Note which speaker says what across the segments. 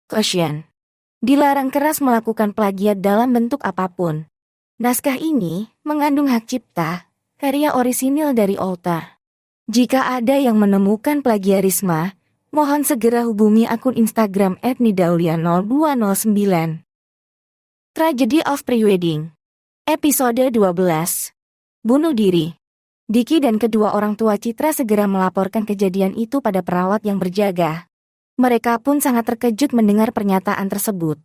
Speaker 1: Caution. Dilarang keras melakukan plagiat dalam bentuk apapun. Naskah ini mengandung hak cipta, karya orisinil dari author. Jika ada yang menemukan plagiarisme, mohon segera hubungi akun Instagram @nidaulia0209. Tragedy of Prewedding. Episode 12. Bunuh diri. Diki dan kedua orang tua Citra segera melaporkan kejadian itu pada perawat yang berjaga. Mereka pun sangat terkejut mendengar pernyataan tersebut.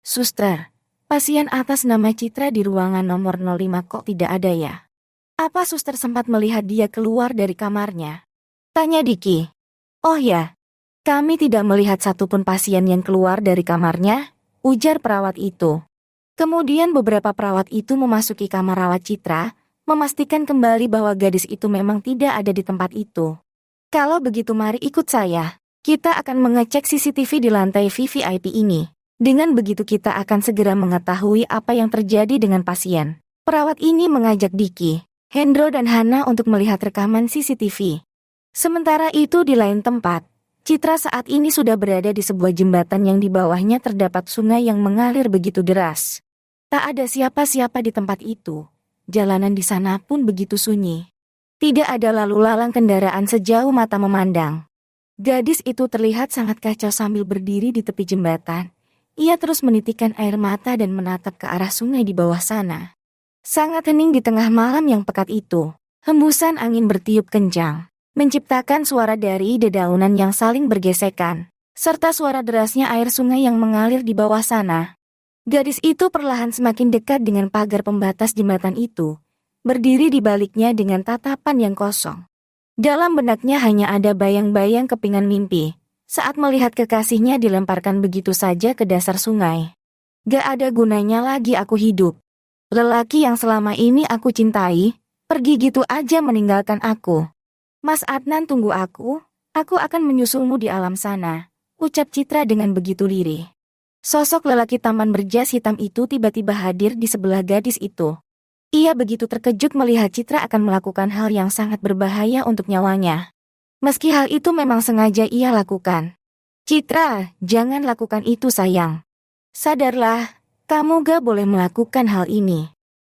Speaker 1: Suster, pasien atas nama Citra di ruangan nomor 05 kok tidak ada ya? Apa suster sempat melihat dia keluar dari kamarnya? Tanya Diki. Oh ya, kami tidak melihat satupun pasien yang keluar dari kamarnya, ujar perawat itu. Kemudian beberapa perawat itu memasuki kamar rawat Citra, memastikan kembali bahwa gadis itu memang tidak ada di tempat itu. Kalau begitu mari ikut saya. Kita akan mengecek CCTV di lantai VVIP ini. Dengan begitu kita akan segera mengetahui apa yang terjadi dengan pasien. Perawat ini mengajak Diki, Hendro dan Hana untuk melihat rekaman CCTV. Sementara itu di lain tempat, Citra saat ini sudah berada di sebuah jembatan yang di bawahnya terdapat sungai yang mengalir begitu deras. Tak ada siapa-siapa di tempat itu. Jalanan di sana pun begitu sunyi. Tidak ada lalu lalang kendaraan sejauh mata memandang. Gadis itu terlihat sangat kacau sambil berdiri di tepi jembatan. Ia terus menitikkan air mata dan menatap ke arah sungai di bawah sana. Sangat hening di tengah malam yang pekat itu. Hembusan angin bertiup kencang, menciptakan suara dari dedaunan yang saling bergesekan, serta suara derasnya air sungai yang mengalir di bawah sana. Gadis itu perlahan semakin dekat dengan pagar pembatas jembatan itu, berdiri di baliknya dengan tatapan yang kosong. Dalam benaknya hanya ada bayang-bayang kepingan mimpi, saat melihat kekasihnya dilemparkan begitu saja ke dasar sungai. Gak ada gunanya lagi aku hidup. Lelaki yang selama ini aku cintai, pergi gitu aja meninggalkan aku. Mas Adnan tunggu aku akan menyusulmu di alam sana, ucap Citra dengan begitu lirih. Sosok lelaki taman berjas hitam itu tiba-tiba hadir di sebelah gadis itu. Ia begitu terkejut melihat Citra akan melakukan hal yang sangat berbahaya untuk nyawanya. Meski hal itu memang sengaja ia lakukan. Citra, jangan lakukan itu sayang. Sadarlah, kamu gak boleh melakukan hal ini.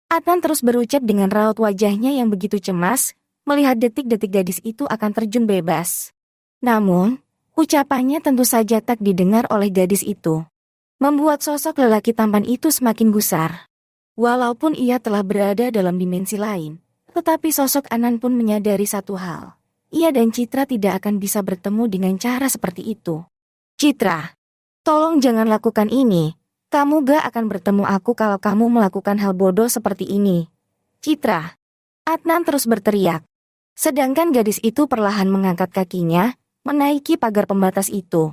Speaker 1: Adnan terus berucap dengan raut wajahnya yang begitu cemas, melihat detik-detik gadis itu akan terjun bebas. Namun, ucapannya tentu saja tak didengar oleh gadis itu. Membuat sosok lelaki tampan itu semakin gusar. Walaupun ia telah berada dalam dimensi lain, tetapi sosok Anan pun menyadari satu hal. Ia dan Citra tidak akan bisa bertemu dengan cara seperti itu. Citra, tolong jangan lakukan ini. Kamu gak akan bertemu aku kalau kamu melakukan hal bodoh seperti ini. Citra. Adnan terus berteriak. Sedangkan gadis itu perlahan mengangkat kakinya, menaiki pagar pembatas itu.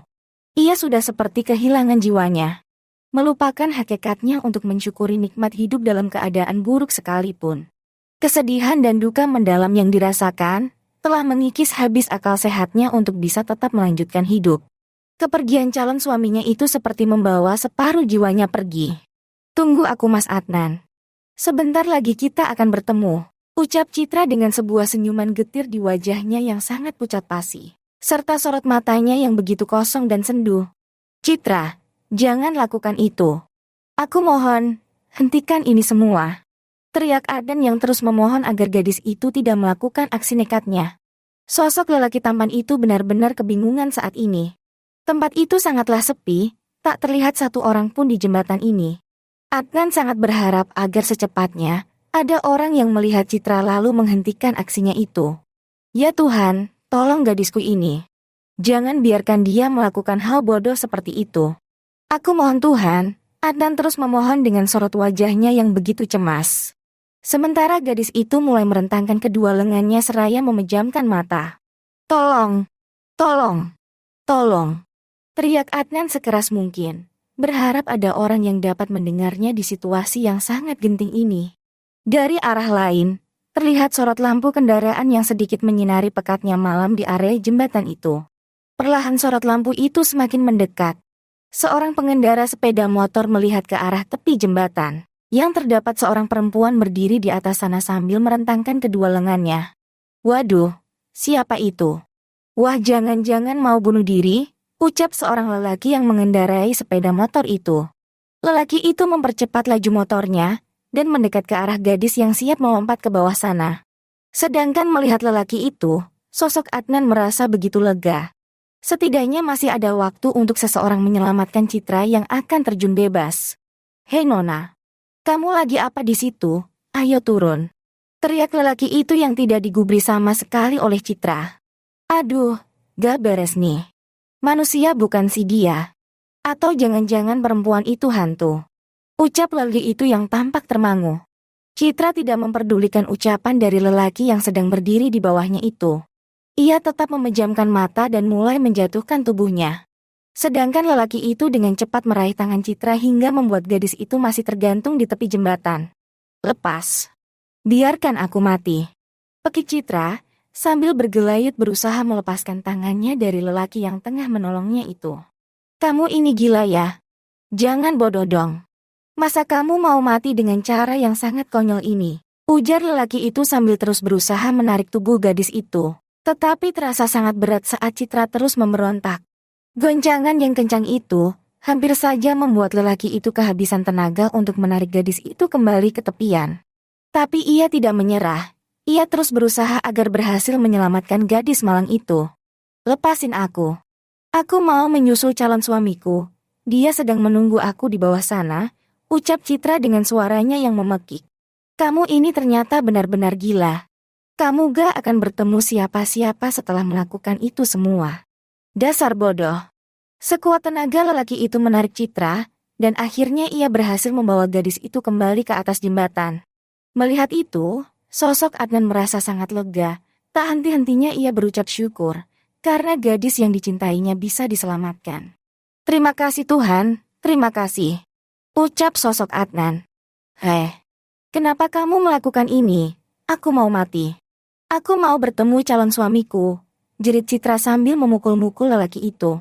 Speaker 1: Ia sudah seperti kehilangan jiwanya. Melupakan hakikatnya untuk mensyukuri nikmat hidup dalam keadaan buruk sekalipun. Kesedihan dan duka mendalam yang dirasakan, telah mengikis habis akal sehatnya untuk bisa tetap melanjutkan hidup. Kepergian calon suaminya itu seperti membawa separuh jiwanya pergi. Tunggu aku Mas Adnan. Sebentar lagi kita akan bertemu, ucap Citra dengan sebuah senyuman getir di wajahnya yang sangat pucat pasi, serta sorot matanya yang begitu kosong dan sendu. Citra, jangan lakukan itu. Aku mohon, hentikan ini semua. Teriak Adnan yang terus memohon agar gadis itu tidak melakukan aksi nekatnya. Sosok lelaki tampan itu benar-benar kebingungan saat ini. Tempat itu sangatlah sepi, tak terlihat satu orang pun di jembatan ini. Adnan sangat berharap agar secepatnya ada orang yang melihat Citra lalu menghentikan aksinya itu. Ya Tuhan, tolong gadisku ini. Jangan biarkan dia melakukan hal bodoh seperti itu. Aku mohon Tuhan. Adnan terus memohon dengan sorot wajahnya yang begitu cemas. Sementara gadis itu mulai merentangkan kedua lengannya seraya memejamkan mata. Tolong, tolong, tolong. Teriak Adnan sekeras mungkin, berharap ada orang yang dapat mendengarnya di situasi yang sangat genting ini. Dari arah lain, terlihat sorot lampu kendaraan yang sedikit menyinari pekatnya malam di area jembatan itu. Perlahan sorot lampu itu semakin mendekat. Seorang pengendara sepeda motor melihat ke arah tepi jembatan, yang terdapat seorang perempuan berdiri di atas sana sambil merentangkan kedua lengannya. Waduh, siapa itu? Wah, jangan-jangan mau bunuh diri, Ucap seorang lelaki yang mengendarai sepeda motor itu. Lelaki itu mempercepat laju motornya dan mendekat ke arah gadis yang siap melompat ke bawah sana. Sedangkan melihat lelaki itu, sosok Adnan merasa begitu lega. Setidaknya masih ada waktu untuk seseorang menyelamatkan Citra yang akan terjun bebas. "Hei Nona, kamu lagi apa di situ? Ayo turun." Teriak lelaki itu yang tidak digubris sama sekali oleh Citra. Aduh, gak beres nih. Manusia bukan si dia. Atau jangan-jangan perempuan itu hantu. Ucap lelaki itu yang tampak termangu. Citra tidak memperdulikan ucapan dari lelaki yang sedang berdiri di bawahnya itu. Ia tetap memejamkan mata dan mulai menjatuhkan tubuhnya. Sedangkan lelaki itu dengan cepat meraih tangan Citra hingga membuat gadis itu masih tergantung di tepi jembatan. "Lepas. Biarkan aku mati." Pekik Citra sambil bergelayut berusaha melepaskan tangannya dari lelaki yang tengah menolongnya itu. "Kamu ini gila ya? Jangan bodoh dong. Masa kamu mau mati dengan cara yang sangat konyol ini?" Ujar lelaki itu sambil terus berusaha menarik tubuh gadis itu. Tetapi terasa sangat berat saat Citra terus memberontak. Goncangan yang kencang itu hampir saja membuat lelaki itu kehabisan tenaga untuk menarik gadis itu kembali ke tepian. Tapi ia tidak menyerah. Ia terus berusaha agar berhasil menyelamatkan gadis malang itu. "Lepasin aku. Aku mau menyusul calon suamiku. Dia sedang menunggu aku di bawah sana," ucap Citra dengan suaranya yang memekik. "Kamu ini ternyata benar-benar gila. Kamu gak akan bertemu siapa-siapa setelah melakukan itu semua. Dasar bodoh." Sekuat tenaga lelaki itu menarik Citra, dan akhirnya ia berhasil membawa gadis itu kembali ke atas jembatan. Melihat itu, sosok Adnan merasa sangat lega. Tak henti-hentinya ia berucap syukur, karena gadis yang dicintainya bisa diselamatkan. "Terima kasih Tuhan, terima kasih," ucap sosok Adnan. "Hei, kenapa kamu melakukan ini? Aku mau mati. Aku mau bertemu calon suamiku," jerit Citra sambil memukul-mukul lelaki itu.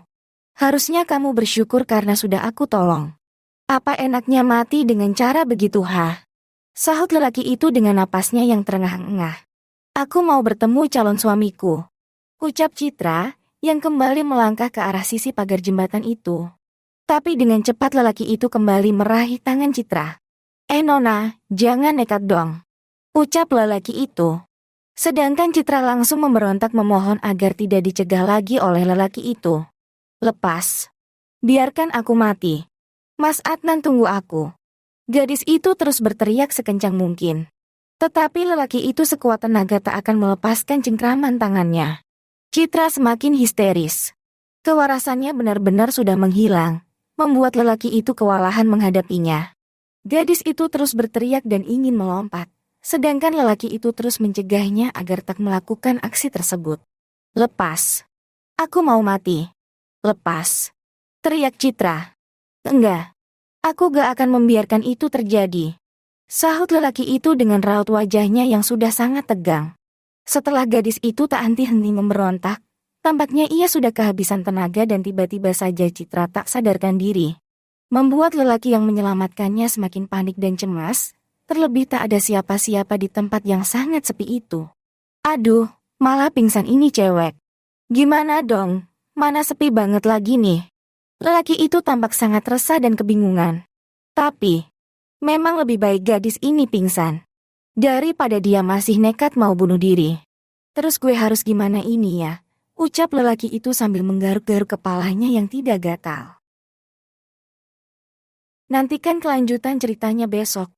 Speaker 1: "Harusnya kamu bersyukur karena sudah aku tolong. Apa enaknya mati dengan cara begitu ha?" Sahut lelaki itu dengan napasnya yang terengah-engah. "Aku mau bertemu calon suamiku," ucap Citra yang kembali melangkah ke arah sisi pagar jembatan itu. Tapi dengan cepat lelaki itu kembali meraih tangan Citra. Nona, jangan nekat dong," ucap lelaki itu. Sedangkan Citra langsung memberontak memohon agar tidak dicegah lagi oleh lelaki itu. "Lepas. Biarkan aku mati. Mas Adnan tunggu aku." Gadis itu terus berteriak sekencang mungkin. Tetapi lelaki itu sekuat tenaga tak akan melepaskan cengkraman tangannya. Citra semakin histeris. Kewarasannya benar-benar sudah menghilang, membuat lelaki itu kewalahan menghadapinya. Gadis itu terus berteriak dan ingin melompat. Sedangkan lelaki itu terus mencegahnya agar tak melakukan aksi tersebut. "Lepas. Aku mau mati. Lepas," teriak Citra. "Enggak. Aku gak akan membiarkan itu terjadi," sahut lelaki itu dengan raut wajahnya yang sudah sangat tegang. Setelah gadis itu tak henti-henti memberontak, tampaknya ia sudah kehabisan tenaga dan tiba-tiba saja Citra tak sadarkan diri. Membuat lelaki yang menyelamatkannya semakin panik dan cemas. Terlebih tak ada siapa-siapa di tempat yang sangat sepi itu. "Aduh, malah pingsan ini cewek. Gimana dong? Mana sepi banget lagi nih." Lelaki itu tampak sangat resah dan kebingungan. Tapi, memang lebih baik gadis ini pingsan daripada dia masih nekat mau bunuh diri. "Terus gue harus gimana ini ya?" ucap lelaki itu sambil menggaruk-garuk kepalanya yang tidak gatal. Nantikan kelanjutan ceritanya besok.